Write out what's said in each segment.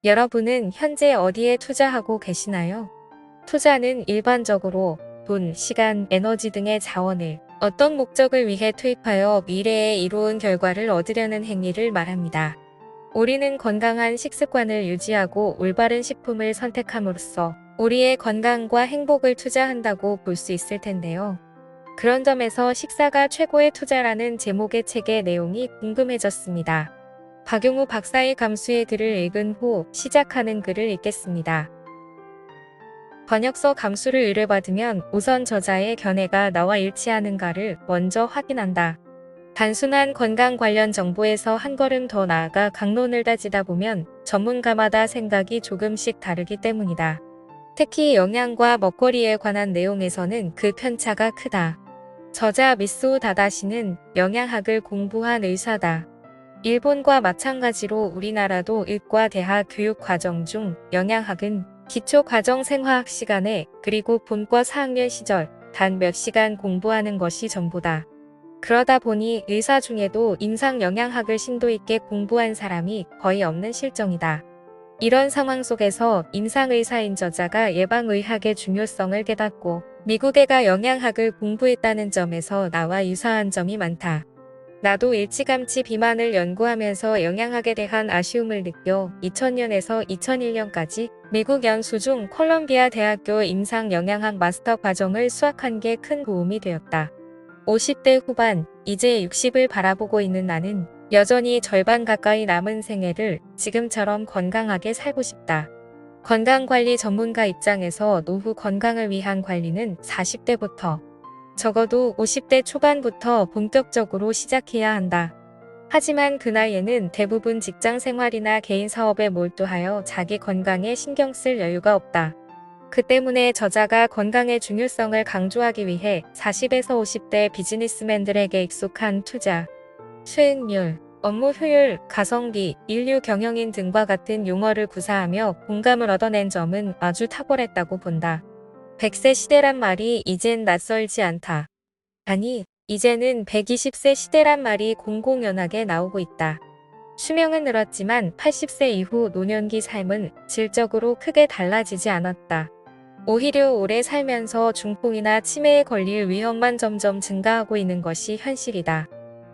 여러분은 현재 어디에 투자하고 계시나요? 투자는 일반적으로 돈, 시간, 에너지 등의 자원을 어떤 목적을 위해 투입하여 미래에 이로운 결과를 얻으려는 행위를 말합니다. 우리는 건강한 식습관을 유지하고 올바른 식품을 선택함으로써 우리의 건강과 행복을 투자한다고 볼 수 있을 텐데요. 그런 점에서 식사가 최고의 투자라는 제목의 책의 내용이 궁금해졌습니다. 박용우 박사의 감수의 글을 읽은 후 시작하는 글을 읽겠습니다. 번역서 감수를 의뢰받으면 우선 저자의 견해가 나와 일치하는가를 먼저 확인한다. 단순한 건강 관련 정보에서 한 걸음 더 나아가 강론을 따지다 보면 전문가마다 생각이 조금씩 다르기 때문이다. 특히 영양과 먹거리에 관한 내용에서는 그 편차가 크다. 저자 미쓰오 다다시는 영양학을 공부한 의사다. 일본과 마찬가지로 우리나라도 의과 대학 교육 과정 중 영양학은 기초 과정 생화학 시간에 그리고 본과 4학년 시절 단 몇 시간 공부하는 것이 전부다. 그러다 보니 의사 중에도 임상 영양학을 심도 있게 공부한 사람이 거의 없는 실정이다. 이런 상황 속에서 임상의사인 저자가 예방의학의 중요성을 깨닫고 미국애가 영양학을 공부했다는 점에서 나와 유사한 점이 많다. 나도 일찌감치 비만을 연구하면서 영양학에 대한 아쉬움을 느껴 2000년에서 2001년까지 미국 연수 중 콜롬비아 대학교 임상 영양학 마스터 과정을 수학한 게 큰 도움이 되었다. 50대 후반, 이제 60을 바라보고 있는 나는 여전히 절반 가까이 남은 생애를 지금처럼 건강하게 살고 싶다. 건강관리 전문가 입장에서 노후 건강을 위한 관리는 40대부터 적어도 50대 초반부터 본격적으로 시작해야 한다. 하지만 그 나이에는 대부분 직장 생활이나 개인 사업에 몰두하여 자기 건강에 신경 쓸 여유가 없다. 그 때문에 저자가 건강의 중요성을 강조하기 위해 40에서 50대 비즈니스맨들에게 익숙한 투자, 수익률, 업무 효율, 가성비, 인류 경영인 등과 같은 용어를 구사하며 공감을 얻어낸 점은 아주 탁월했다고 본다. 100세 시대란 말이 이젠 낯설지 않다. 아니, 이제는 120세 시대란 말이 공공연하게 나오고 있다. 수명은 늘었지만 80세 이후 노년기 삶은 질적으로 크게 달라지지 않았다. 오히려 오래 살면서 중풍이나 치매에 걸릴 위험만 점점 증가하고 있는 것이 현실이다.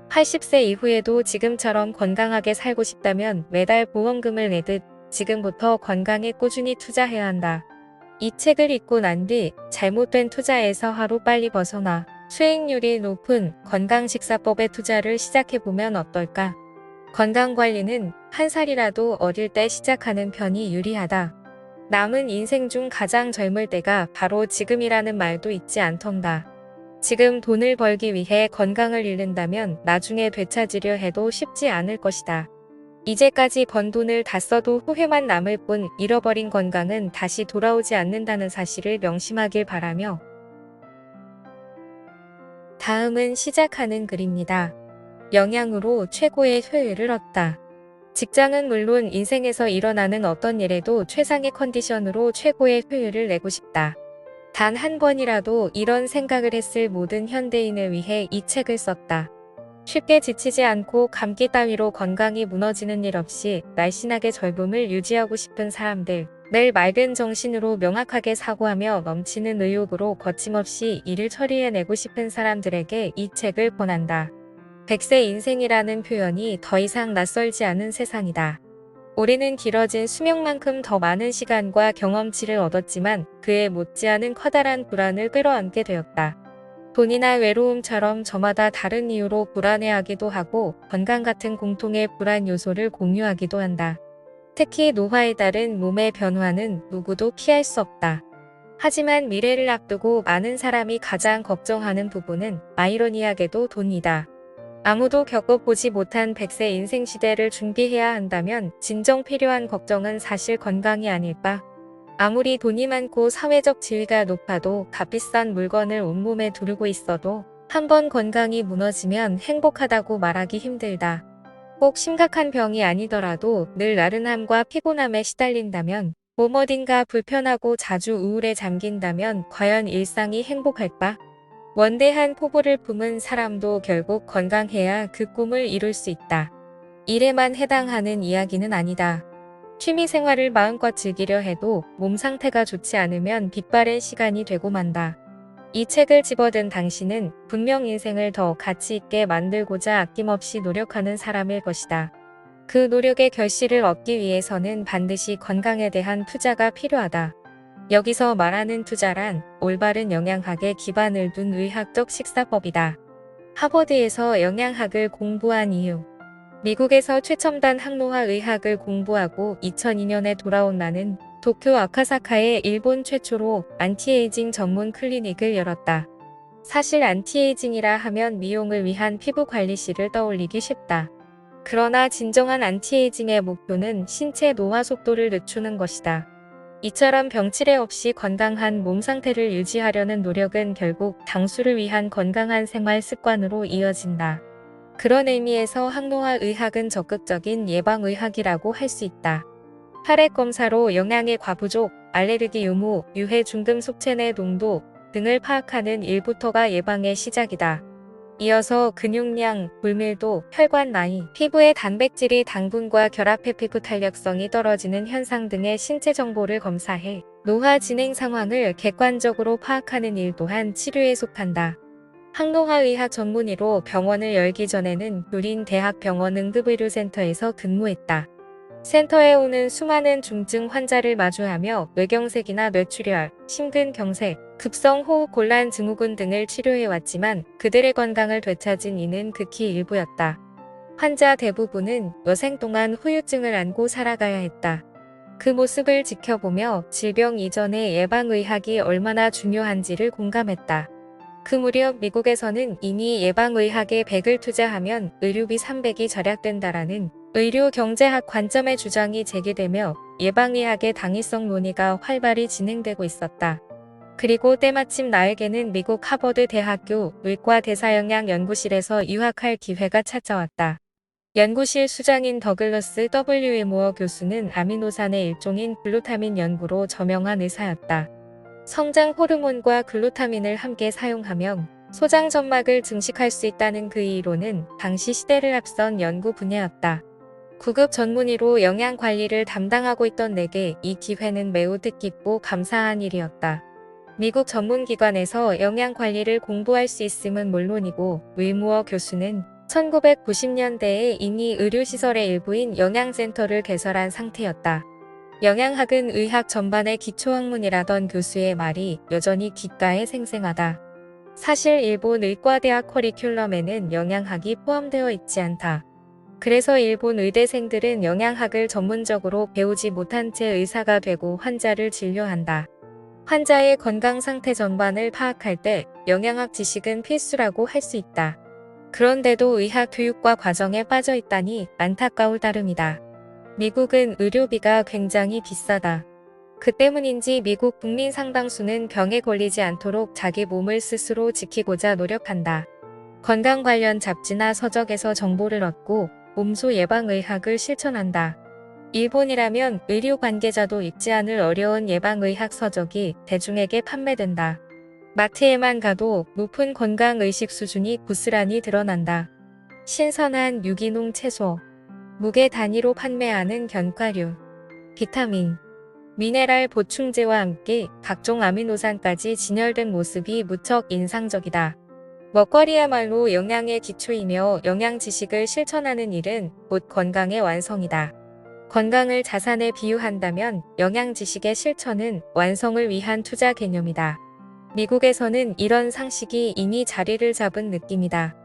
80세 이후에도 지금처럼 건강하게 살고 싶다면 매달 보험금을 내듯 지금부터 건강에 꾸준히 투자해야 한다. 이 책을 읽고 난 뒤 잘못된 투자에서 하루빨리 벗어나 수익률이 높은 건강식사법의 투자를 시작해보면 어떨까? 건강관리는 한 살이라도 어릴 때 시작하는 편이 유리하다. 남은 인생 중 가장 젊을 때가 바로 지금이라는 말도 있지 않던가. 지금 돈을 벌기 위해 건강을 잃는다면 나중에 되찾으려 해도 쉽지 않을 것이다. 이제까지 번 돈을 다 써도 후회만 남을 뿐 잃어버린 건강은 다시 돌아오지 않는다는 사실을 명심하길 바라며 다음은 시작하는 글입니다. 영양으로 최고의 효율을 얻다. 직장은 물론 인생에서 일어나는 어떤 일에도 최상의 컨디션으로 최고의 효율을 내고 싶다. 단 한 번이라도 이런 생각을 했을 모든 현대인을 위해 이 책을 썼다. 쉽게 지치지 않고 감기 따위로 건강이 무너지는 일 없이 날씬하게 젊음을 유지하고 싶은 사람들, 매일 맑은 정신으로 명확하게 사고하며 넘치는 의욕으로 거침없이 일을 처리해내고 싶은 사람들에게 이 책을 권한다. 100세 인생이라는 표현이 더 이상 낯설지 않은 세상이다. 우리는 길어진 수명만큼 더 많은 시간과 경험치를 얻었지만 그에 못지않은 커다란 불안을 끌어안게 되었다. 돈이나 외로움처럼 저마다 다른 이유로 불안해하기도 하고 건강 같은 공통의 불안 요소를 공유하기도 한다. 특히 노화에 따른 몸의 변화는 누구도 피할 수 없다. 하지만 미래를 앞두고 많은 사람이 가장 걱정하는 부분은 아이러니하게도 돈이다. 아무도 겪어보지 못한 100세 인생 시대를 준비해야 한다면 진정 필요한 걱정은 사실 건강이 아닐까? 아무리 돈이 많고 사회적 지위가 높아도 값비싼 물건을 온몸에 두르고 있어도 한번 건강이 무너지면 행복하다고 말하기 힘들다. 꼭 심각한 병이 아니더라도 늘 나른함과 피곤함에 시달린다면 몸 어딘가 불편하고 자주 우울에 잠긴다면 과연 일상이 행복할까? 원대한 포부를 품은 사람도 결국 건강해야 그 꿈을 이룰 수 있다. 일에만 해당하는 이야기는 아니다. 취미 생활을 마음껏 즐기려 해도 몸 상태가 좋지 않으면 빛바랜 시간이 되고 만다. 이 책을 집어든 당신은 분명 인생을 더 가치 있게 만들고자 아낌없이 노력하는 사람일 것이다. 그 노력의 결실을 얻기 위해서는 반드시 건강에 대한 투자가 필요하다. 여기서 말하는 투자란 올바른 영양학에 기반을 둔 의학적 식사법이다. 하버드에서 영양학을 공부한 이유. 미국에서 최첨단 항노화 의학을 공부하고 2002년에 돌아온 나는 도쿄 아카사카에 일본 최초로 안티에이징 전문 클리닉을 열었다. 사실 안티에이징이라 하면 미용을 위한 피부 관리실을 떠올리기 쉽다. 그러나 진정한 안티에이징의 목표는 신체 노화 속도를 늦추는 것이다. 이처럼 병치레 없이 건강한 몸 상태를 유지하려는 노력은 결국 장수를 위한 건강한 생활 습관으로 이어진다. 그런 의미에서 항노화 의학은 적극적인 예방의학이라고 할 수 있다. 혈액 검사로 영양의 과부족, 알레르기 유무, 유해 중금 속체내 농도 등을 파악하는 일부터가 예방의 시작이다. 이어서 근육량, 불밀도, 혈관 나이, 피부의 단백질이 당분과 결합해 피부 탄력성이 떨어지는 현상 등의 신체 정보를 검사해 노화 진행 상황을 객관적으로 파악하는 일 또한 치료에 속한다. 항노화의학 전문의로 병원을 열기 전에는 교린대학병원 응급의료센터에서 근무했다. 센터에 오는 수많은 중증 환자를 마주하며 뇌경색이나 뇌출혈, 심근경색, 급성호흡곤란 증후군 등을 치료해왔지만 그들의 건강을 되찾은 이는 극히 일부였다. 환자 대부분은 여생 동안 후유증을 안고 살아가야 했다. 그 모습을 지켜보며 질병 이전의 예방의학이 얼마나 중요한지를 공감했다. 그 무렵 미국에서는 이미 예방의학에 100을 투자하면 의료비 300이 절약된다라는 의료경제학 관점의 주장이 제기되며 예방의학의 당위성 논의가 활발히 진행되고 있었다. 그리고 때마침 나에게는 미국 하버드 대학교 의과대사영양연구실에서 유학할 기회가 찾아왔다. 연구실 수장인 더글러스 W. 모어 교수는 아미노산의 일종인 글루타민 연구로 저명한 의사였다. 성장 호르몬과 글루타민을 함께 사용하면 소장 점막을 증식할 수 있다는 그 이론은 당시 시대를 앞선 연구 분야였다. 구급 전문의로 영양 관리를 담당하고 있던 내게 이 기회는 매우 뜻깊고 감사한 일이었다. 미국 전문기관에서 영양 관리를 공부할 수 있음은 물론이고 윌무어 교수는 1990년대에 이미 의료시설의 일부인 영양센터를 개설한 상태였다. 영양학은 의학 전반의 기초학문이라던 교수의 말이 여전히 귓가에 생생하다. 사실 일본 의과대학 커리큘럼에는 영양학이 포함되어 있지 않다. 그래서 일본 의대생들은 영양학을 전문적으로 배우지 못한 채 의사가 되고 환자를 진료한다. 환자의 건강 상태 전반을 파악할 때 영양학 지식은 필수라고 할 수 있다. 그런데도 의학 교육과 과정에 빠져 있다니 안타까울 따름이다. 미국은 의료비가 굉장히 비싸다. 그 때문인지 미국 국민 상당수는 병에 걸리지 않도록 자기 몸을 스스로 지키고자 노력한다. 건강 관련 잡지나 서적에서 정보를 얻고 몸소 예방의학을 실천한다. 일본이라면 의료 관계자도 읽지 않을 어려운 예방의학 서적이 대중에게 판매된다. 마트에만 가도 높은 건강의식 수준이 고스란히 드러난다. 신선한 유기농 채소, 무게 단위로 판매하는 견과류, 비타민, 미네랄 보충제와 함께 각종 아미노산까지 진열된 모습이 무척 인상적이다. 먹거리야말로 영양의 기초이며 영양 지식을 실천하는 일은 곧 건강의 완성이다. 건강을 자산에 비유한다면 영양 지식의 실천은 완성을 위한 투자 개념이다. 미국에서는 이런 상식이 이미 자리를 잡은 느낌이다.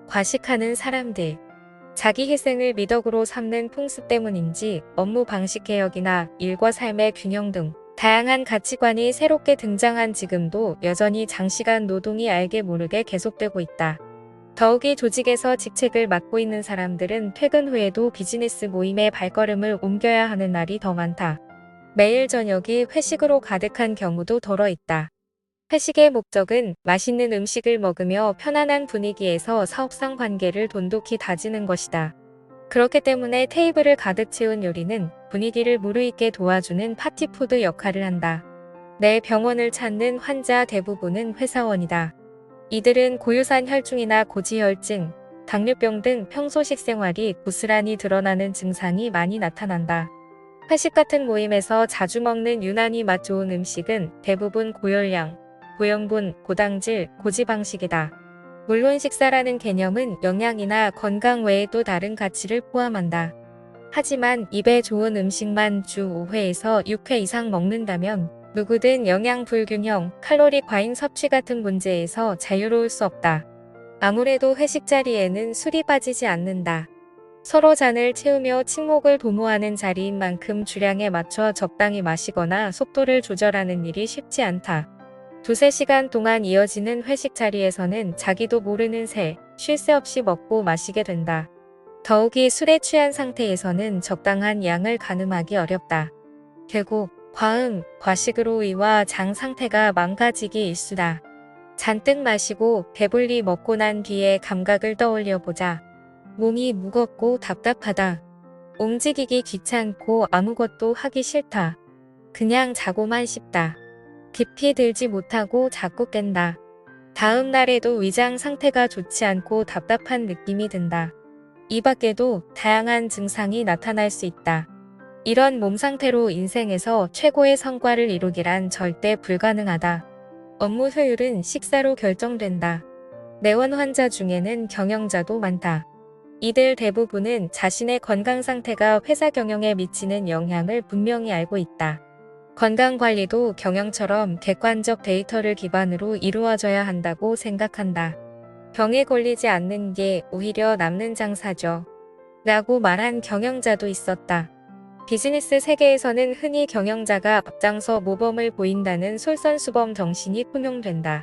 과식하는 사람들, 자기 희생을 미덕으로 삼는 풍습 때문인지 업무 방식 개혁이나 일과 삶의 균형 등 다양한 가치관이 새롭게 등장한 지금도 여전히 장시간 노동이 알게 모르게 계속되고 있다. 더욱이 조직에서 직책을 맡고 있는 사람들은 퇴근 후에도 비즈니스 모임에 발걸음을 옮겨야 하는 날이 더 많다. 매일 저녁이 회식으로 가득한 경우도 덜어 있다. 회식의 목적은 맛있는 음식을 먹으며 편안한 분위기에서 사업상 관계를 돈독히 다지는 것이다. 그렇기 때문에 테이블을 가득 채운 요리는 분위기를 무르익게 도와주는 파티푸드 역할을 한다. 내 병원을 찾는 환자 대부분은 회사원이다. 이들은 고유산 혈중이나 고지혈증, 당뇨병 등 평소 식생활이 고스란히 드러나는 증상이 많이 나타난다. 회식 같은 모임에서 자주 먹는 유난히 맛 좋은 음식은 대부분 고열량, 고영분, 고당질, 고지방식이다. 물론 식사라는 개념은 영양이나 건강 외에도 다른 가치를 포함한다. 하지만 입에 좋은 음식만 주 5회에서 6회 이상 먹는다면 누구든 영양 불균형, 칼로리 과잉 섭취 같은 문제에서 자유로울 수 없다. 아무래도 회식 자리에는 술이 빠지지 않는다. 서로 잔을 채우며 친목을 도모하는 자리인 만큼 주량에 맞춰 적당히 마시거나 속도를 조절하는 일이 쉽지 않다. 두세 시간 동안 이어지는 회식 자리에서는 자기도 모르는 새, 쉴 새 없이 먹고 마시게 된다. 더욱이 술에 취한 상태에서는 적당한 양을 가늠하기 어렵다. 결국 과음, 과식으로 위와 장 상태가 망가지기 일쑤다. 잔뜩 마시고 배불리 먹고 난 뒤에 감각을 떠올려 보자. 몸이 무겁고 답답하다. 움직이기 귀찮고 아무것도 하기 싫다. 그냥 자고만 싶다. 깊이 들지 못하고 자꾸 깬다. 다음 날에도 위장 상태가 좋지 않고 답답한 느낌이 든다. 이 밖에도 다양한 증상이 나타날 수 있다. 이런 몸 상태로 인생에서 최고의 성과를 이루기란 절대 불가능하다. 업무 효율은 식사로 결정된다. 내원 환자 중에는 경영자도 많다. 이들 대부분은 자신의 건강 상태가 회사 경영에 미치는 영향을 분명히 알고 있다. 건강관리도 경영처럼 객관적 데이터를 기반으로 이루어져야 한다고 생각한다. 병에 걸리지 않는 게 오히려 남는 장사죠. 라고 말한 경영자도 있었다. 비즈니스 세계에서는 흔히 경영자가 앞장서 모범을 보인다는 솔선수범 정신이 통용된다.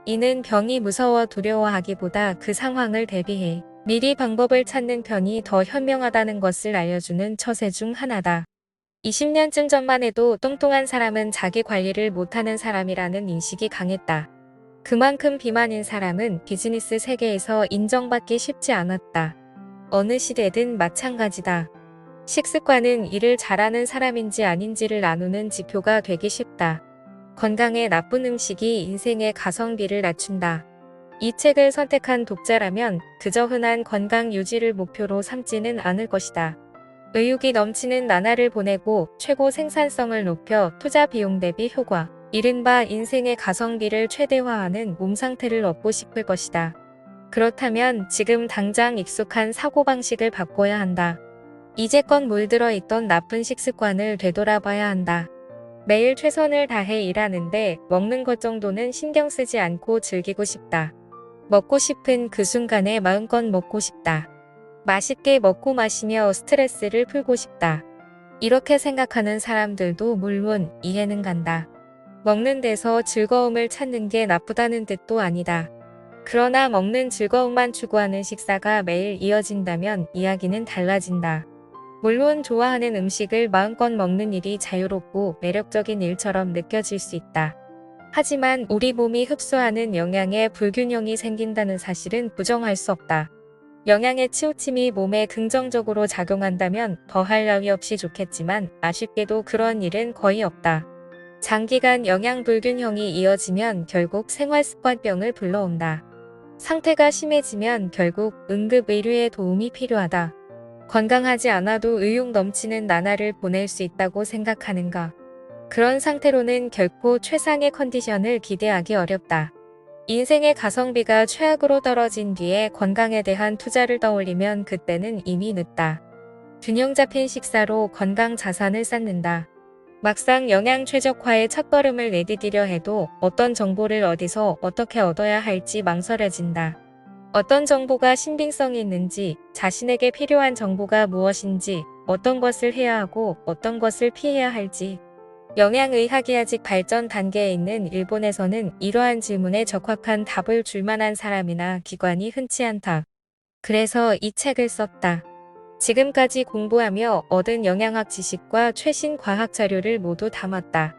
이는 병이 무서워 두려워하기보다 그 상황을 대비해 미리 방법을 찾는 편이 더 현명하다는 것을 알려주는 처세 중 하나다. 20년쯤 전만 해도 뚱뚱한 사람은 자기 관리를 못하는 사람이라는 인식이 강했다. 그만큼 비만인 사람은 비즈니스 세계에서 인정받기 쉽지 않았다. 어느 시대든 마찬가지다. 식습관은 일을 잘하는 사람인지 아닌지를 나누는 지표가 되기 쉽다. 건강에 나쁜 음식이 인생의 가성비를 낮춘다. 이 책을 선택한 독자라면 그저 흔한 건강 유지를 목표로 삼지는 않을 것이다. 의욕이 넘치는 나날을 보내고 최고 생산성을 높여 투자 비용 대비 효과, 이른바 인생의 가성비를 최대화하는 몸 상태를 얻고 싶을 것이다. 그렇다면 지금 당장 익숙한 사고방식을 바꿔야 한다. 이제껏 물들어 있던 나쁜 식습관을 되돌아봐야 한다. 매일 최선을 다해 일하는데 먹는 것 정도는 신경 쓰지 않고 즐기고 싶다. 먹고 싶은 그 순간에 마음껏 먹고 싶다. 맛있게 먹고 마시며 스트레스를 풀고 싶다. 이렇게 생각하는 사람들도 물론 이해는 간다. 먹는 데서 즐거움을 찾는 게 나쁘다는 뜻도 아니다. 그러나 먹는 즐거움만 추구하는 식사가 매일 이어진다면 이야기는 달라진다. 물론 좋아하는 음식을 마음껏 먹는 일이 자유롭고 매력적인 일처럼 느껴질 수 있다. 하지만 우리 몸이 흡수하는 영양에 불균형이 생긴다는 사실은 부정할 수 없다. 영양의 치우침이 몸에 긍정적으로 작용한다면 더할 나위 없이 좋겠지만 아쉽게도 그런 일은 거의 없다. 장기간 영양 불균형이 이어지면 결국 생활습관병을 불러온다. 상태가 심해지면 결국 응급의료의 도움이 필요하다. 건강하지 않아도 의욕 넘치는 나날을 보낼 수 있다고 생각하는가? 그런 상태로는 결코 최상의 컨디션을 기대하기 어렵다. 인생의 가성비가 최악으로 떨어진 뒤에 건강에 대한 투자를 떠올리면 그때는 이미 늦다. 균형 잡힌 식사로 건강 자산을 쌓는다. 막상 영양 최적화의 첫걸음을 내디디려 해도 어떤 정보를 어디서 어떻게 얻어야 할지 망설여진다. 어떤 정보가 신빙성이 있는지, 자신에게 필요한 정보가 무엇인지, 어떤 것을 해야 하고 어떤 것을 피해야 할지. 영양의학이 아직 발전 단계에 있는 일본에서는 이러한 질문에 적합한 답을 줄 만한 사람이나 기관이 흔치 않다. 그래서 이 책을 썼다. 지금까지 공부하며 얻은 영양학 지식과 최신 과학 자료를 모두 담았다.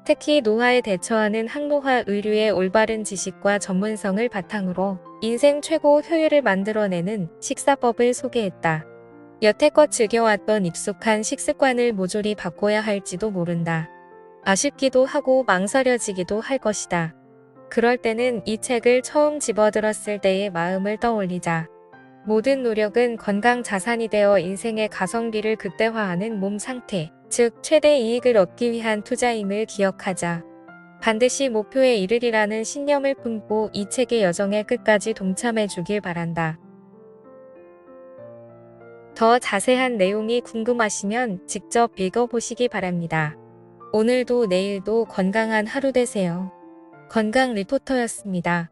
특히 노화에 대처하는 항노화 의료의 올바른 지식과 전문성을 바탕으로 인생 최고 효율을 만들어내는 식사법을 소개했다. 여태껏 즐겨왔던 익숙한 식습관을 모조리 바꿔야 할지도 모른다. 아쉽기도 하고 망설여지기도 할 것이다. 그럴 때는 이 책을 처음 집어들었을 때의 마음을 떠올리자. 모든 노력은 건강 자산이 되어 인생의 가성비를 극대화하는 몸 상태, 즉 최대 이익을 얻기 위한 투자임을 기억하자. 반드시 목표에 이르리라는 신념을 품고 이 책의 여정에 끝까지 동참해 주길 바란다. 더 자세한 내용이 궁금하시면 직접 읽어보시기 바랍니다. 오늘도 내일도 건강한 하루 되세요. 건강 리포터였습니다.